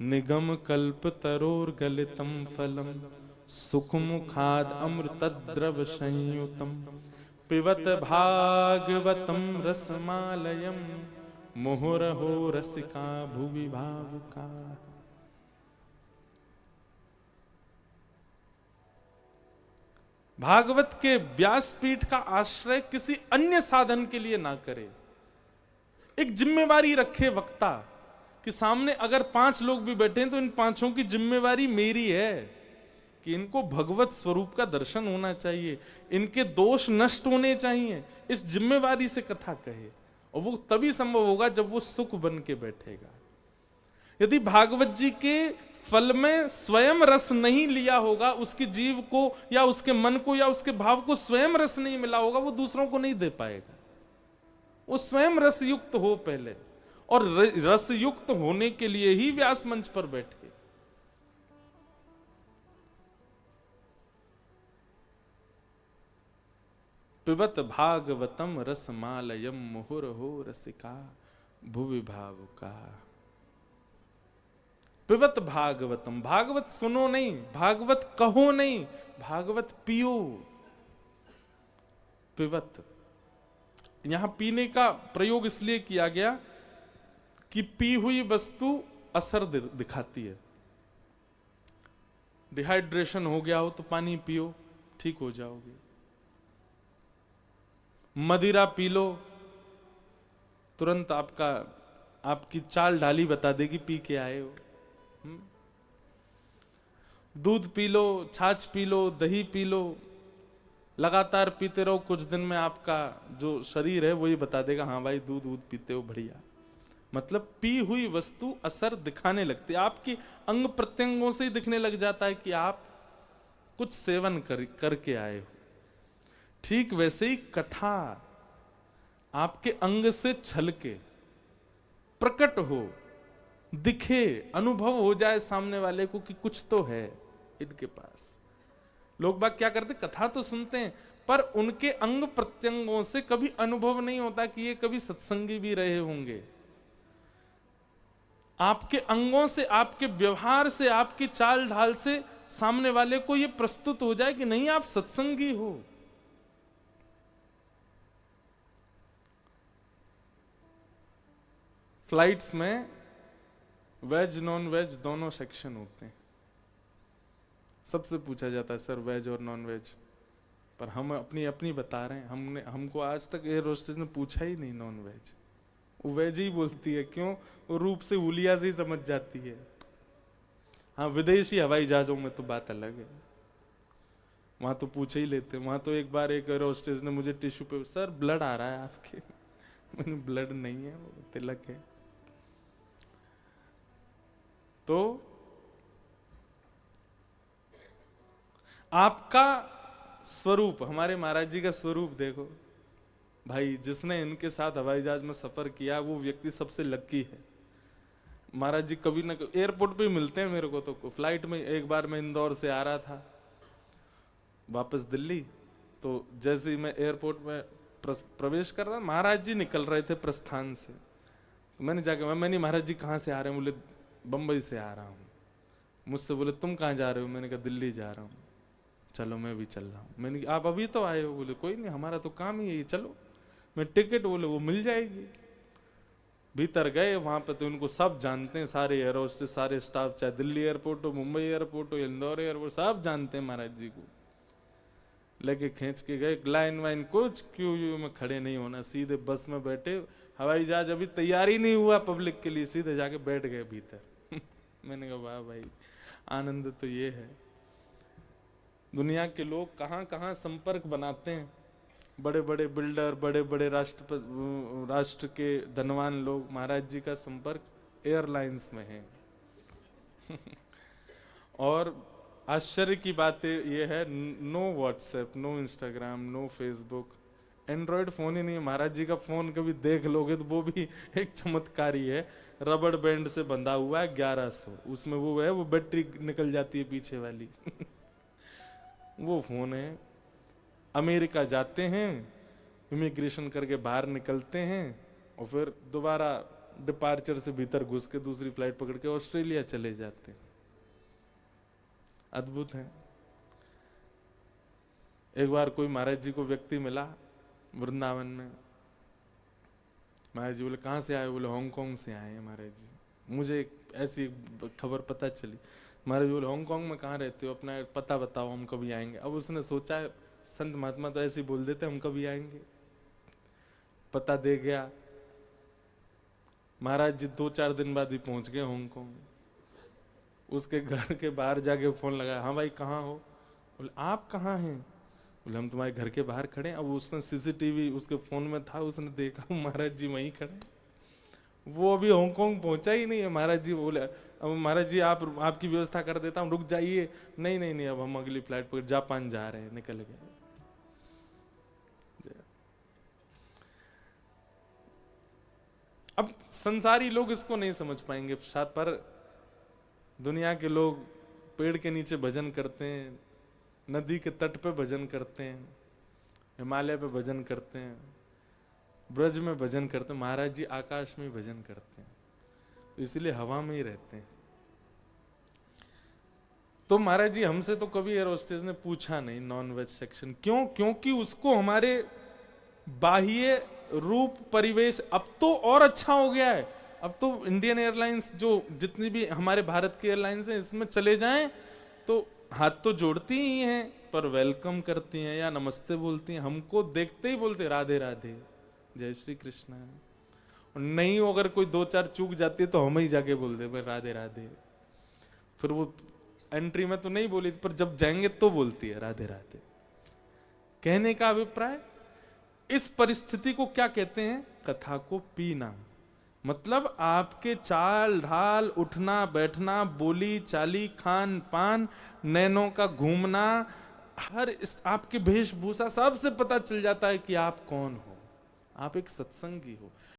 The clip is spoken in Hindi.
निगम कल्प तरोर गलितम फलम सुखमुखाद अमृतद्रव संयुतम पिबत भागवतम रसमालयम मुहुरहो रसिका भुवि भावुका। भागवत के व्यासपीठ का आश्रय किसी अन्य साधन के लिए ना करे। एक जिम्मेवारी रखे वक्ता कि सामने अगर 5 लोग भी बैठे हैं तो इन 5 की जिम्मेवारी मेरी है कि इनको भगवत स्वरूप का दर्शन होना चाहिए, इनके दोष नष्ट होने चाहिए। इस जिम्मेवारी से कथा कहे, और वो तभी संभव होगा जब वो सुख बन के बैठेगा। यदि भागवत जी के फल में स्वयं रस नहीं लिया होगा, उसकी जीव को या उसके मन को या उसके भाव को स्वयं रस नहीं मिला होगा, वो दूसरों को नहीं दे पाएगा। वो स्वयं रस युक्त हो पहले, और रस युक्त होने के लिए ही व्यास मंच पर बैठे। पिबत भागवतम रसमालयम मुहुरहो रसिका भुवि भावुका। पिबत भागवतम, भागवत सुनो नहीं, भागवत कहो नहीं, भागवत पियो। पिबत, यहां पीने का प्रयोग इसलिए किया गया कि पी हुई वस्तु असर दिखाती है। डिहाइड्रेशन हो गया हो तो पानी पियो, ठीक हो जाओगे। मदिरा पी लो, तुरंत आपकी चाल ढाली बता देगी पी के आए हो। दूध पी लो, छाछ पी लो, दही पी लो, लगातार पीते रहो, कुछ दिन में आपका जो शरीर है वही बता देगा हाँ भाई दूध पीते हो, बढ़िया। मतलब पी हुई वस्तु असर दिखाने लगती है, आपकी अंग प्रत्यंगों से ही दिखने लग जाता है कि आप कुछ सेवन करके आए हो। ठीक वैसे ही कथा आपके अंग से छलके प्रकट हो, दिखे, अनुभव हो जाए सामने वाले को कि कुछ तो है इनके पास। लोग बाग क्या करते, कथा तो सुनते हैं पर उनके अंग प्रत्यंगों से कभी अनुभव नहीं होता कि ये कभी सत्संगी भी रहे होंगे। आपके अंगों से, आपके व्यवहार से, आपकी चाल ढाल से सामने वाले को ये प्रस्तुत हो जाए कि नहीं आप सत्संगी हो। फ्लाइट्स में वेज नॉन वेज दोनों सेक्शन होते हैं। सबसे पूछा जाता है सर वेज और नॉन वेज, पर हम अपनी अपनी बता रहे हैं। हमको आज तक एयर होस्टेस ने पूछा ही नहीं नॉन वेज, वो वेज ही बोलती है। क्यों? वो रूप से हुलिया से ही समझ जाती है। हाँ, विदेशी हवाई जहाजों में तो बात अलग है, वहां तो पूछ ही लेते हैं। वहां तो एक बार एक एयर होस्टेस ने मुझे टिश्यू पे, सर ब्लड आ रहा है आपके। मैंने ब्लड नहीं है, वो तिलक है। तो आपका स्वरूप, हमारे महाराज जी का स्वरूप देखो भाई। जिसने इनके साथ हवाई जहाज में सफर किया वो व्यक्ति सबसे लक्की है। महाराज जी कभी ना कभी एयरपोर्ट पे मिलते हैं मेरे को। तो फ्लाइट में एक बार मैं इंदौर से आ रहा था वापस दिल्ली, तो जैसे ही मैं एयरपोर्ट में प्रवेश कर रहा, महाराज जी निकल रहे थे प्रस्थान से। तो मैंने जाके, मैंने महाराज जी कहाँ से आ रहे हैं? बोले बंबई से आ रहा हूँ। मुझसे बोले तुम कहाँ जा रहे हो? मैंने कहा दिल्ली जा रहा हूँ। चलो मैं भी चल रहा हूँ। मैंने कहा आप अभी तो आए हो? बोले कोई नहीं, हमारा तो काम ही है, चलो। मैं टिकट, बोले वो मिल जाएगी। भीतर गए, वहां पे तो उनको सब जानते हैं, सारे एयर होस्टेस, सारे स्टाफ, चाहे दिल्ली एयरपोर्ट हो, मुंबई एयरपोर्ट हो, इंदौर एयरपोर्ट, सब जानते हैं महाराज जी को। लेके खींच के गए, लाइन वाइन कुछ क्यू में खड़े नहीं होना, सीधे बस में बैठे। हवाई जहाज अभी तैयार ही नहीं हुआ पब्लिक के लिए, सीधे जाके बैठ गए भीतर। मैंने कहा वाह भाई, आनंद तो ये है। दुनिया के लोग कहाँ कहाँ संपर्क बनाते हैं। बड़े बड़े बिल्डर, बड़े बड़े राष्ट्र के धनवान लोग, महाराज जी का संपर्क एयरलाइंस में है। और आश्चर्य की बात ये है, no WhatsApp, no Instagram, no Facebook, Android phone ही नहीं है। महाराज जी का फोन कभी देख लोगे तो वो भी एक चमत्कार ही है। रबड़ बैंड से बंधा हुआ है 1100, उसमें वो है, वो बैटरी निकल जाती है पीछे वाली। वो फोन है। अमेरिका जाते हैं, इमिग्रेशन करके बाहर निकलते हैं और फिर दोबारा डिपार्चर से भीतर घुस के दूसरी फ्लाइट पकड़ के ऑस्ट्रेलिया चले जाते हैं। अद्भुत है। एक बार कोई महाराज जी को व्यक्ति मिला वृंदावन में। महाराज जी बोले कहाँ से आए? बोले हांगकांग से आए हैं महाराज जी। मुझे एक ऐसी खबर पता चली। महाराज जी बोले हांगकांग में कहाँ रहते हो? अपना पता बताओ, हम कभी आएंगे। अब उसने सोचा संत महात्मा तो ऐसे ही बोल देते हम कभी आएंगे। पता दे गया। महाराज जी 2-4 दिन बाद ही पहुंच गए हांगकांग। उसके घर के बाहर जाके फोन लगाया, हाँ भाई कहाँ हो? बोले आप कहाँ हैं? बोले हम तुम्हारे घर के बाहर खड़े हैं। अब उसने सीसीटीवी उसके फोन में था, उसने देखा महाराज जी वहीं खड़े। वो अभी हांगकांग पहुंचा ही नहीं है। महाराज जी बोले अब महाराज जी आपकी व्यवस्था कर देता हूँ, रुक जाइए। नहीं नहीं नहीं, अब हम अगली फ्लाइट पर जापान जा रहे हैं। निकल गए। अब संसारी लोग इसको नहीं समझ पाएंगे शायद, पर दुनिया के लोग पेड़ के नीचे भजन करते हैं, नदी के तट पे भजन करते हैं, हिमालय पे भजन करते हैं, ब्रज में भजन करते हैं। महाराज जी आकाश में भजन करते हैं, तो इसलिए हवा में ही रहते हैं। तो महाराज जी हमसे तो कभी एयर होस्टेस ने पूछा नहीं नॉन वेज सेक्शन क्यों, क्योंकि उसको हमारे बाह्य रूप परिवेश अब तो और अच्छा हो गया है। अब तो इंडियन एयरलाइंस जो जितनी भी हमारे भारत की एयरलाइंस हैं इसमें चले जाएं तो हाथ तो जोड़ती ही हैं, पर वेलकम करती हैं या नमस्ते बोलती हैं। हमको देखते ही बोलते राधे राधे, जय श्री कृष्ण। और नहीं हो अगर कोई 2-4 चूक जाती है तो हम ही जाके बोल दे भाई राधे राधे। फिर वो एंट्री में तो नहीं बोली, पर जब जाएंगे तो बोलती है राधे राधे। कहने का अभिप्राय, इस परिस्थिति को क्या कहते हैं? कथा को पीना। मतलब आपके चाल ढाल, उठना बैठना, बोली चाली, खान पान, नैनों का घूमना, हर आपकी वेशभूषा, सबसे पता चल जाता है कि आप कौन हो। आप एक सत्संगी हो।